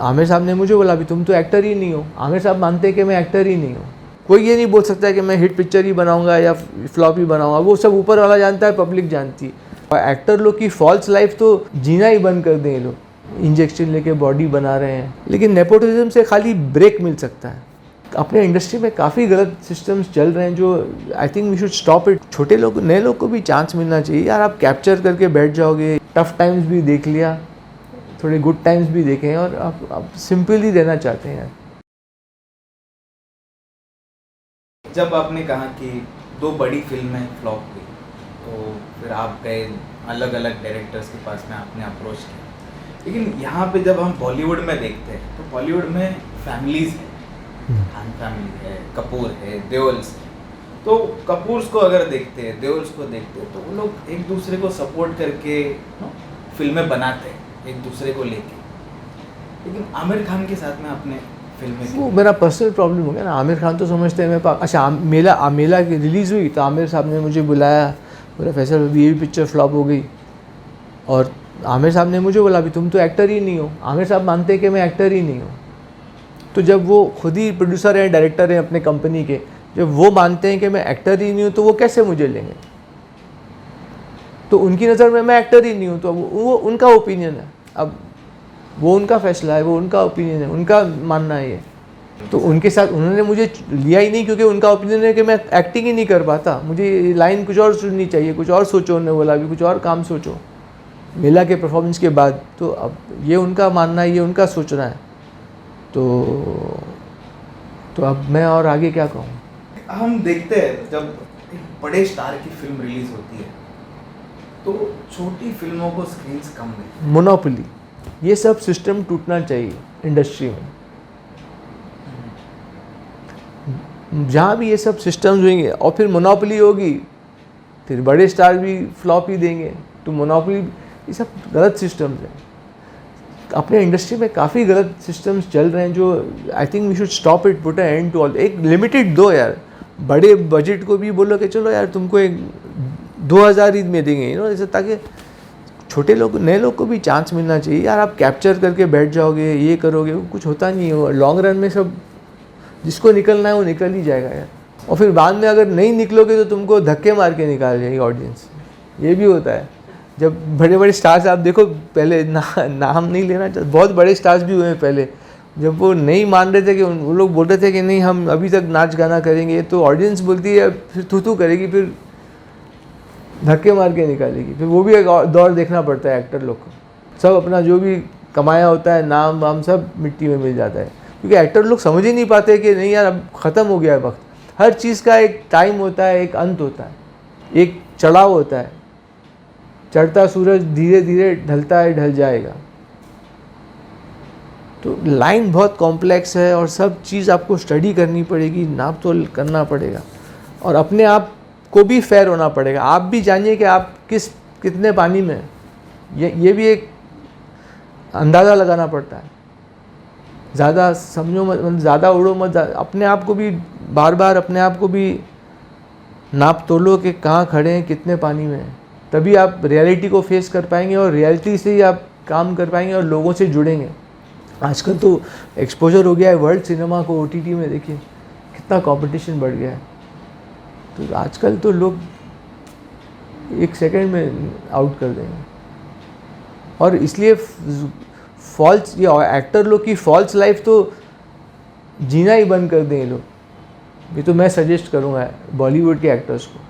आमिर साहब ने मुझे बोला अभी तुम तो एक्टर ही नहीं हो। आमिर साहब मानते हैं कि मैं एक्टर ही नहीं हूँ। कोई ये नहीं बोल सकता कि मैं हिट पिक्चर ही बनाऊंगा या फ्लॉप ही बनाऊंगा, वो सब ऊपर वाला जानता है, पब्लिक जानती है। और एक्टर लोग की फॉल्स लाइफ तो जीना ही बंद कर दें ये लोग। इंजेक्शन लेके बॉडी बना रहे हैं, लेकिन नेपोटिज्म से खाली ब्रेक मिल सकता है। अपने इंडस्ट्री में काफ़ी गलत सिस्टम्स चल रहे हैं जो I think we should stop it. छोटे लोग, नए लोग को भी चांस मिलना चाहिए यार। आप कैप्चर करके बैठ जाओगे, टफ टाइम्स भी देख लिया, थोड़े गुड टाइम्स भी देखें, और आप सिंपल ही रहना चाहते हैं यार। जब आपने कहा कि 2 बड़ी फिल्में फ्लॉप हुई, तो फिर आप गए अलग अलग डायरेक्टर्स के पास में, आपने अप्रोच किया। लेकिन यहाँ पे जब हम बॉलीवुड में देखते हैं तो बॉलीवुड में फैमिलीज है, खान फैमिली है, कपूर है, देओल्स है। तो कपूर्स को अगर देखते हैं, देओल्स को देखते हैं, तो वो लोग एक दूसरे को सपोर्ट करके फिल्में बनाते हैं एक दूसरे को लेके। लेकिन आमिर खान के साथ में आपने फिल्में वो मेरा पर्सनल प्रॉब्लम हो गया ना। आमिर खान तो समझते हैं मेरे पास। अच्छा, मेला की रिलीज़ हुई तो आमिर साहब ने मुझे बुलाया, बोला फैसल ये भी पिक्चर फ्लॉप हो गई। और आमिर साहब ने मुझे बोला अभी तुम तो एक्टर ही नहीं हो। आमिर साहब मानते हैं कि मैं एक्टर ही नहीं हूँ। तो जब वो खुद ही प्रोड्यूसर हैं, डायरेक्टर हैं अपने कंपनी के, जब वो मानते हैं कि मैं एक्टर ही नहीं हूँ, तो वो कैसे मुझे लेंगे? तो उनकी नज़र में मैं एक्टर ही नहीं हूँ, तो वो उनका ओपिनियन है। अब वो उनका फैसला है, वो उनका ओपिनियन है, उनका मानना है ये। तो उनके साथ उन्होंने मुझे लिया ही नहीं, क्योंकि उनका ओपिनियन है कि मैं एक्टिंग ही नहीं कर पाता, मुझे लाइन कुछ और सुननी चाहिए, कुछ और सोचो। उन्होंने बोला अभी कुछ और काम सोचो मेला के परफॉर्मेंस के बाद। तो अब ये उनका मानना है, ये उनका सोचना है। तो अब मैं और आगे क्या कहूँ। हम देखते हैं जब एक बड़े स्टार की फिल्म रिलीज होती है तो छोटी फिल्मों को स्क्रीन्स कम मिलती है। मोनोपोली, ये सब सिस्टम टूटना चाहिए इंडस्ट्री में। जहाँ भी ये सब सिस्टम्स होंगे और फिर मोनोपोली होगी, फिर बड़े स्टार भी फ्लॉप ही देंगे। तो मोनोपोली, ये सब गलत सिस्टम्स हैं। अपने इंडस्ट्री में काफ़ी गलत सिस्टम्स चल रहे हैं जो I think we should stop it, put end to all. एक लिमिटेड दो यार, बड़े बजट को भी बोलो कि चलो यार तुमको एक 2000 में देंगे, जैसे, ताकि छोटे लोग, नए लोग को भी चांस मिलना चाहिए यार। आप कैप्चर करके बैठ जाओगे, ये करोगे, कुछ होता नहीं है। लॉन्ग रन में सब जिसको निकलना है वो निकल ही जाएगा यार। और फिर बाद में अगर नहीं निकलोगे तो तुमको धक्के मार के निकाल जाएगी ऑडियंस। ये भी होता है। जब बड़े बड़े स्टार्स आप देखो, पहले नाम नहीं लेना चाहते, बहुत बड़े स्टार्स भी हुए हैं पहले, जब वो नहीं मान रहे थे कि वो लोग बोल रहे थे कि नहीं हम अभी तक नाच गाना करेंगे, तो ऑडियंस बोलती है फिर थू करेगी, फिर धक्के मार के निकालेगी। फिर वो भी एक दौर देखना पड़ता है एक्टर लोग को। सब अपना जो भी कमाया होता है, नाम वाम, सब मिट्टी में मिल जाता है, क्योंकि एक्टर लोग समझ ही नहीं पाते कि नहीं यार अब ख़त्म हो गया है वक्त। हर चीज़ का एक टाइम होता है, एक अंत होता है, एक चढ़ाव होता है। चढ़ता सूरज धीरे धीरे ढलता है, ढल जाएगा। तो लाइन बहुत कॉम्प्लेक्स है और सब चीज़ आपको स्टडी करनी पड़ेगी, नाप तोल करना पड़ेगा, और अपने आप को भी फेयर होना पड़ेगा। आप भी जानिए कि आप कितने पानी में हैं, ये भी एक अंदाज़ा लगाना पड़ता है। ज़्यादा समझो मत, ज़्यादा उड़ो मत। अपने आप को भी बार बार अपने आप को भी नाप तोलो कि कहाँ खड़े हैं, कितने पानी में हैं। तभी आप रियलिटी को फेस कर पाएंगे, और रियलिटी से ही आप काम कर पाएंगे और लोगों से जुड़ेंगे। आजकल तो एक्सपोजर हो गया है वर्ल्ड सिनेमा को, OTT में देखिए कितना कंपटीशन बढ़ गया है। तो आजकल तो लोग 1 सेकंड में आउट कर देंगे। और इसलिए फॉल्स, ये एक्टर लोग की फॉल्स लाइफ तो जीना ही बंद कर दें ये लोग। ये तो मैं सजेस्ट करूँगा बॉलीवुड के एक्टर्स को।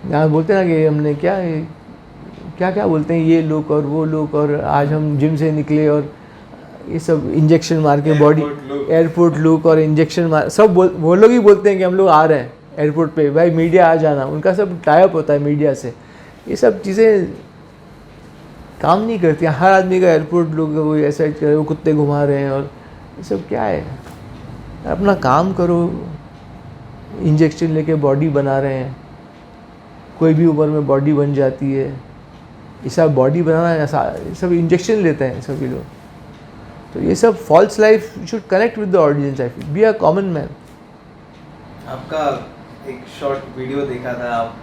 यहाँ बोलते हैं ना कि हमने क्या बोलते हैं, ये लुक और वो लुक, और आज हम जिम से निकले और ये सब इंजेक्शन मार के बॉडी, एयरपोर्ट लुक और इंजेक्शन मार, सब वो लोग ही बोलते हैं कि हम लोग आ रहे हैं एयरपोर्ट पे, भाई मीडिया आ जाना। उनका सब टाइप होता है मीडिया से। ये सब चीज़ें काम नहीं करती। हर आदमी का एयरपोर्ट लुक, वो ऐसा करे, वो कुत्ते घुमा रहे हैं, और ये सब क्या है। अपना काम करो। इंजेक्शन लेके बॉडी बना रहे हैं, कोई भी उम्र में बॉडी बन जाती है। ये सब बॉडी बनाना, ये सब इंजेक्शन लेते हैं सभी लोग। तो ये सब false life should connect with the audience. I feel be a common man. आपका एक शॉर्ट वीडियो देखा था, आप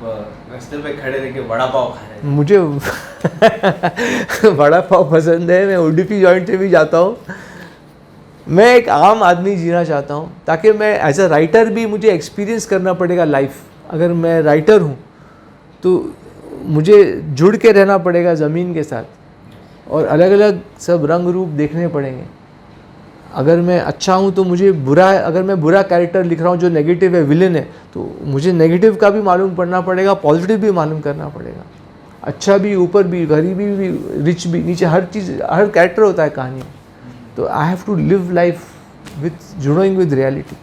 रास्ते पे खड़े रह के वड़ा पाव खा रहे थे। मुझे वड़ा पाव पसंद है, मैं उडुपी जॉइंट से भी जाता हूँ, मैं एक आम आदमी जीना चाहता हूँ, ताकि मैं एज अ राइटर भी मुझे एक्सपीरियंस करना पड़ेगा लाइफ। अगर मैं राइटर हूँ तो मुझे जुड़ के रहना पड़ेगा ज़मीन के साथ और अलग अलग सब रंग रूप देखने पड़ेंगे। अगर मैं अच्छा हूँ तो मुझे बुरा, अगर मैं बुरा कैरेक्टर लिख रहा हूँ जो नेगेटिव है, विलन है, तो मुझे नेगेटिव का भी मालूम पड़ना पड़ेगा, पॉजिटिव भी मालूम करना पड़ेगा। अच्छा भी, ऊपर भी, गरीबी भी, रिच भी, नीचे, हर चीज़, हर कैरेक्टर होता है कहानी में। तो I have to live life with जुड़ोइंग with reality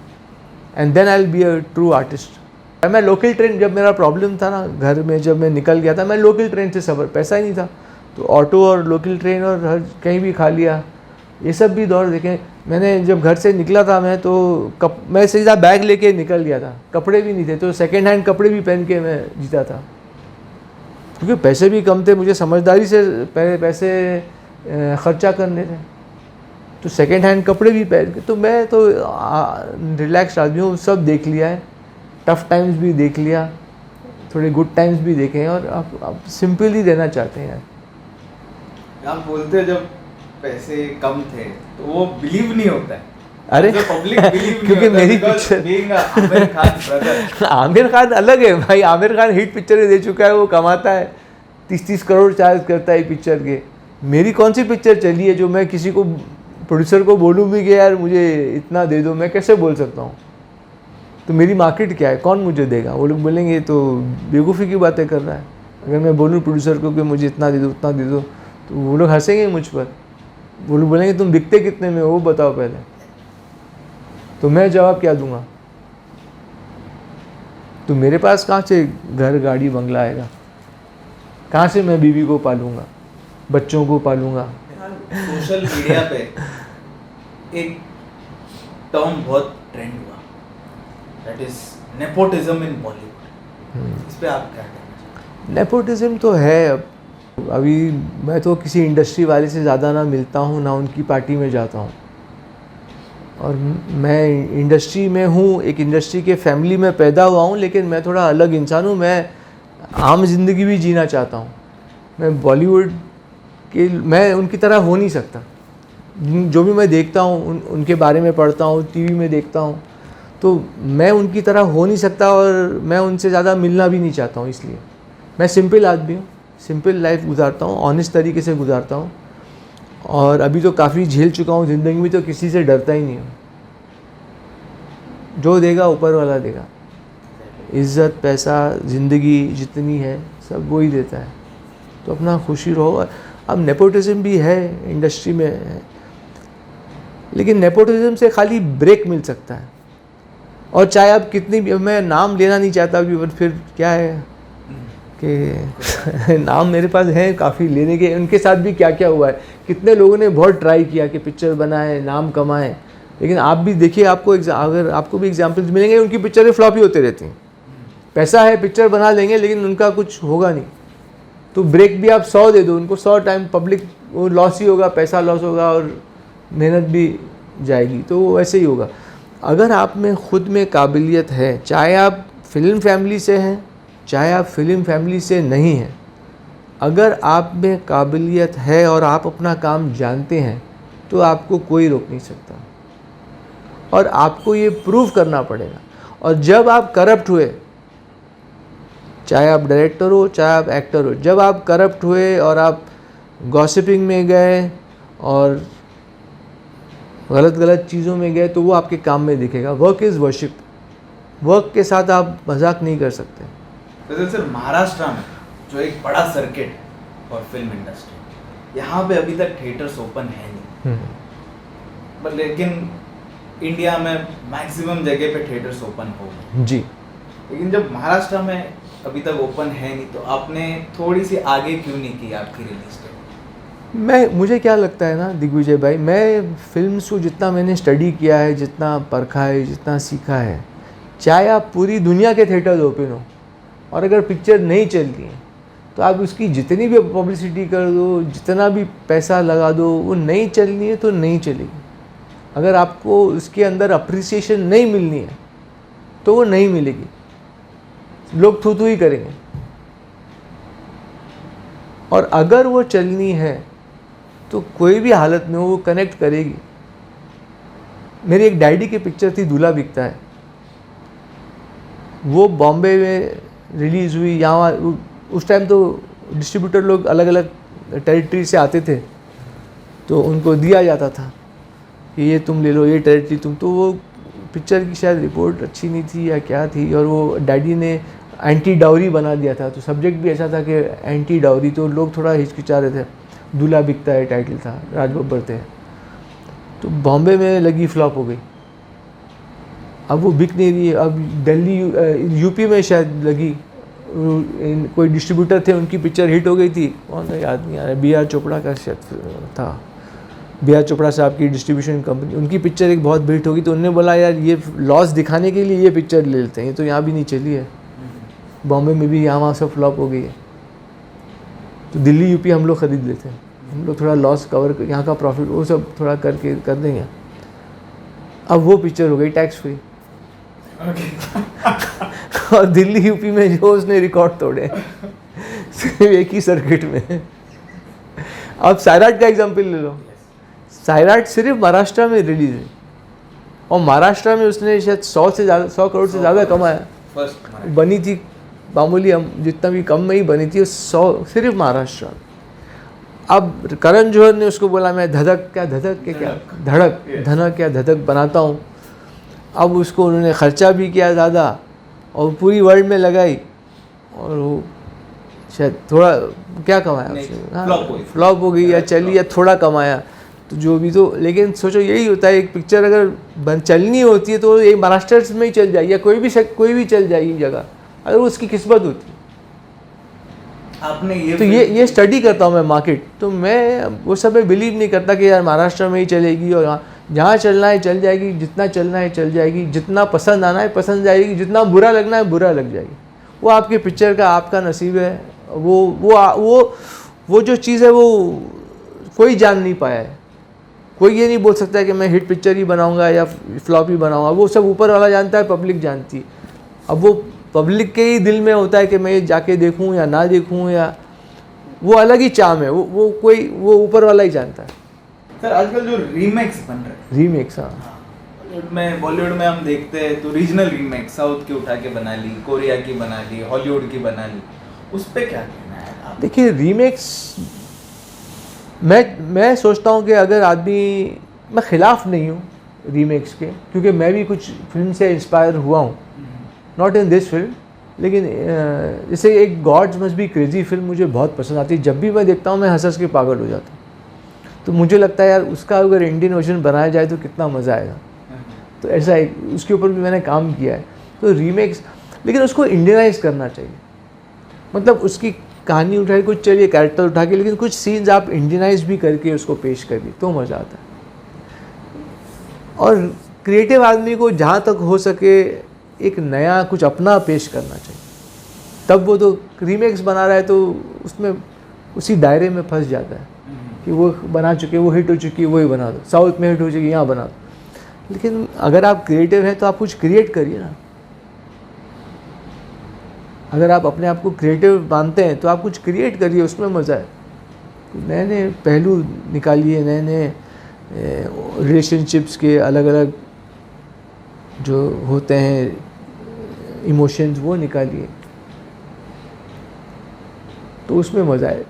and then I will be a true artist. मैं लोकल ट्रेन, जब मेरा प्रॉब्लम था ना घर में, जब मैं निकल गया था, मैं लोकल ट्रेन से सफ़र, पैसा ही नहीं था तो ऑटो और लोकल ट्रेन और हर कहीं भी खा लिया, ये सब भी दौर देखे मैंने। जब घर से निकला था मैं तो मैं सीधा बैग लेके निकल गया था, कपड़े भी नहीं थे तो सेकेंड हैंड कपड़े भी पहन के मैं जीता था, क्योंकि पैसे भी कम थे, मुझे समझदारी से पैसे ख़र्चा करने थे। तो सेकेंड हैंड कपड़े भी पहन के, तो मैं तो रिलैक्स आदमी हूँ, सब देख लिया है, टफ़ टाइम्स भी देख लिया, थोड़े गुड टाइम्स भी देखे हैं, और आप सिंपल ही रहना चाहते हैं यार। आप बोलते हैं जब पैसे कम थे तो वो बिलीव नहीं होता है, अरे पब्लिक बिलीव क्योंकि मेरी पिक्चर आमिर खान अलग है भाई, आमिर खान हिट पिक्चरें दे चुका है, वो कमाता है 30-30 करोड़ चार्ज करता है पिक्चर के। मेरी कौन सी पिक्चर चली है जो मैं किसी को, प्रोड्यूसर को बोलूँ भी कि यार मुझे इतना दे दो, मैं कैसे बोल सकता हूँ? तो मेरी मार्केट क्या है, कौन मुझे देगा? वो लोग बोलेंगे तो बेवकूफ़ी की बातें कर रहा है। अगर मैं बोलूँ प्रोड्यूसर को कि मुझे इतना दे दो, उतना दे दो, तो वो लोग हंसेंगे मुझ पर, वो लोग बोलेंगे तुम बिकते कितने में, वो बताओ पहले। तो मैं जवाब क्या दूंगा? तो मेरे पास कहाँ से घर, गाड़ी, बंगला आएगा? कहाँ से मैं बीवी को पालूंगा, बच्चों को पालूंगा? सोशल मीडिया पे एक टर्म बहुत ट्रेंड हुआ, that is nepotism in Bollywood. इस पे आप क्या कहना? नेपोटिज्म तो है। अब अभी मैं तो किसी इंडस्ट्री वाले से ज़्यादा ना मिलता हूँ, ना उनकी पार्टी में जाता हूँ, और मैं इंडस्ट्री में हूँ, एक इंडस्ट्री के फैमिली में पैदा हुआ हूँ, लेकिन मैं थोड़ा अलग इंसान हूँ। मैं आम जिंदगी भी जीना चाहता हूँ। मैं बॉलीवुड के, मैं उनकी तरह हो नहीं सकता। जो भी मैं देखता हूँ, उनके बारे में पढ़ता हूँ, टीवी में देखता हूँ, तो मैं उनकी तरह हो नहीं सकता, और मैं उनसे ज़्यादा मिलना भी नहीं चाहता हूँ। इसलिए मैं सिंपल आदमी हूँ, सिंपल लाइफ गुजारता हूँ, ऑनेस्ट तरीके से गुजारता हूँ, और अभी तो काफ़ी झेल चुका हूँ ज़िंदगी में, तो किसी से डरता ही नहीं हूँ। जो देगा ऊपर वाला देगा। इज़्ज़त, पैसा, ज़िंदगी जितनी है सब वो ही देता है, तो अपना खुशी रहो। अब नेपोटिज्म भी है इंडस्ट्री में है, लेकिन नेपोटिज्म से खाली ब्रेक मिल सकता है। और चाहे आप कितनी भी, मैं नाम लेना नहीं चाहता अभी, बट फिर क्या है कि नाम मेरे पास है काफ़ी लेने के। उनके साथ भी क्या क्या हुआ है, कितने लोगों ने बहुत ट्राई किया कि पिक्चर बनाए, नाम कमाएं, लेकिन आप भी देखिए, आपको अगर आपको भी एग्जांपल्स मिलेंगे, उनकी पिक्चरें फ्लॉप ही होते रहती हैं। पैसा है, पिक्चर बना लेंगे, लेकिन उनका कुछ होगा नहीं। तो ब्रेक भी आप 100 दे दो उनको, 100 टाइम पब्लिक, वो लॉस ही होगा, पैसा लॉस होगा और मेहनत भी जाएगी, तो वो ऐसे ही होगा। अगर आप में खुद में काबिलियत है, चाहे आप फिल्म फैमिली से हैं, चाहे आप फिल्म फैमिली से नहीं हैं, अगर आप में काबिलियत है और आप अपना काम जानते हैं, तो आपको कोई रोक नहीं सकता, और आपको ये प्रूव करना पड़ेगा। और जब आप करप्ट हुए, चाहे आप डायरेक्टर हो, चाहे आप एक्टर हो, जब आप करप्ट हुए और आप गॉसिपिंग में गए और गलत चीज़ों में गए, तो वो आपके काम में दिखेगा। वर्क इज़ वर्शिप, वर्क के साथ आप मजाक नहीं कर सकते। तो सर, महाराष्ट्र में जो एक बड़ा सर्किट फॉर फिल्म इंडस्ट्री, यहाँ पे अभी तक थिएटर्स ओपन है नहीं, पर लेकिन इंडिया में मैक्सिमम जगह पे थिएटर्स ओपन हो गए जी। लेकिन जब महाराष्ट्र में अभी तक ओपन है नहीं, तो आपने थोड़ी सी आगे क्यों नहीं की आपकी रिलीज डेट? मुझे क्या लगता है ना दिग्विजय भाई, मैं फिल्म्स को जितना मैंने स्टडी किया है, जितना परखा है, जितना सीखा है, चाहे आप पूरी दुनिया के थिएटर्स ओपन हो, और अगर पिक्चर नहीं चलती है, तो आप उसकी जितनी भी पब्लिसिटी कर दो, जितना भी पैसा लगा दो, वो नहीं चलनी है तो नहीं चलेगी। अगर आपको उसके अंदर अप्रिसिएशन नहीं मिलनी है, तो वो नहीं मिलेगी, लोग थू ही करेंगे। और अगर वो चलनी है, तो कोई भी हालत में वो कनेक्ट करेगी। मेरी एक डैडी की पिक्चर थी दूल्हा बिकता है, वो बॉम्बे में रिलीज़ हुई। यहाँ उस टाइम तो डिस्ट्रीब्यूटर लोग अलग अलग टेरिटरी से आते थे, तो उनको दिया जाता था कि ये तुम ले लो, ये टेरिटरी तुम। तो वो पिक्चर की शायद रिपोर्ट अच्छी नहीं थी या क्या थी, और वो डैडी ने एंटी डाउरी बना दिया था। तो सब्जेक्ट भी ऐसा था कि एंटी डाउरी, तो लोग थोड़ा हिचकिचा रहे थे। दूल्हा बिकता है टाइटल था, राज बब्बर थे। तो बॉम्बे में लगी, फ्लॉप हो गई। अब वो बिक नहीं रही है। अब दिल्ली यूपी में शायद लगी, कोई डिस्ट्रीब्यूटर थे, उनकी पिक्चर हिट हो गई थी। कौन था याद नहीं आ रहा, बी आर चोपड़ा का शायद था, बी आर चोपड़ा साहब की डिस्ट्रीब्यूशन कंपनी। उनकी पिक्चर एक बहुत हिट होगी, तो उन्होंने बोला यार ये लॉस दिखाने के लिए ये पिक्चर ले लेते हैं, ये तो यहाँ भी नहीं चली है, बॉम्बे में भी, यहाँ वहाँ सब फ्लॉप हो गई है। तो दिल्ली यूपी हम लोग ख़रीद लेते हैं, हम लोग थोड़ा लॉस कवर, यहाँ का प्रॉफिट वो सब थोड़ा करके कर देंगे। अब वो पिक्चर हो गई टैक्स फ्री। और दिल्ली यूपी में जो उसने रिकॉर्ड तोड़े सिर्फ एक ही सर्किट में। अब सैराट का एग्जाम्पल ले लो, सैराट सिर्फ महाराष्ट्र में रिलीज है, और महाराष्ट्र में उसने शायद 100 करोड़ से ज़्यादा कमाया। बनी थी मामूली, हम जितना भी कम में ही बनी थी, 100 सिर्फ महाराष्ट्र। अब करण जौहर ने उसको बोला मैं धड़क धनक क्या धड़क बनाता हूँ। अब उसको उन्होंने ख़र्चा भी किया ज़्यादा, और पूरी वर्ल्ड में लगाई, और वो शायद थोड़ा क्या कमाया उसने, फ्लॉप हो गई या चली या थोड़ा कमाया, तो जो भी। तो लेकिन सोचो यही होता है, एक पिक्चर अगर चलनी होती है तो ये महाराष्ट्र में ही चल जाएगी, या कोई भी चल जाएगी जगह, अगर उसकी किस्मत होती है। आपने ये तो ये स्टडी करता हूँ मैं मार्केट, तो मैं वो सब में बिलीव नहीं करता कि यार महाराष्ट्र में ही चलेगी, और जहाँ चलना है चल जाएगी, जितना चलना है चल जाएगी, जितना पसंद आना है पसंद जाएगी, जितना बुरा लगना है बुरा लग जाएगी। वो आपके पिक्चर का आपका नसीब है। वो जो चीज़ है वो कोई जान नहीं पाया है। कोई ये नहीं बोल सकता है कि मैं हिट पिक्चर ही बनाऊंगा या फ्लॉप ही बनाऊंगा, वो सब ऊपर वाला जानता है, पब्लिक जानती है। अब वो पब्लिक के ही दिल में होता है कि मैं ये जाके देखूं या ना देखूं, या वो अलग ही चाम है, वो ऊपर वाला ही जानता है। सर आजकल जो रीमेक्स बन रहे हैं, रीमेक्स, हाँ, बॉलीवुड में हम देखते हैं तो रीजनल रीमेक साउथ की उठा के बना ली, कोरिया की बना ली, हॉलीवुड की बना ली, उस पर क्या कहना है आप? देखिए रीमेक्स, मैं सोचता हूँ कि अगर आदमी, मैं ख़िलाफ़ नहीं हूँ रीमेक्स के, क्योंकि मैं भी कुछ फिल्म से इंस्पायर हुआ हूँ, नॉट इन दिस फिल्म, लेकिन जैसे एक Gods Must Be Crazy film मुझे बहुत पसंद आती है। जब भी मैं देखता हूँ मैं हंस के पागल हो जाता हूँ। तो मुझे लगता है यार उसका अगर इंडियन वर्जन बनाया जाए तो कितना मज़ा आएगा। तो ऐसा एक उसके ऊपर भी मैंने काम किया है। तो रीमेक्स, लेकिन उसको इंडियनाइज करना चाहिए, मतलब उसकी कहानी उठा के कुछ चलिए कैरेक्टर उठा के, लेकिन कुछ सीन्स आप इंडियनाइज भी करके उसको पेश करिए तो मज़ा आता है। और क्रिएटिव आदमी को जहाँ तक हो सके एक नया कुछ अपना पेश करना चाहिए, तब वो तो रीमेक्स बना रहा है तो उसमें उसी दायरे में फंस जाता है कि वो बना चुके, वो हिट हो चुकी है, वही बना दो, साउथ में हिट हो चुकी है यहाँ बना दो। लेकिन अगर आप क्रिएटिव हैं तो आप कुछ क्रिएट करिए ना। अगर आप अपने आप को क्रिएटिव मानते हैं तो आप कुछ क्रिएट करिए, उसमें मज़ा है। नए नए पहलू निकालिए, नए नए रिलेशनशिप्स के अलग अलग जो होते हैं इमोशंस वो निकालिए, तो उसमें मज़ा है।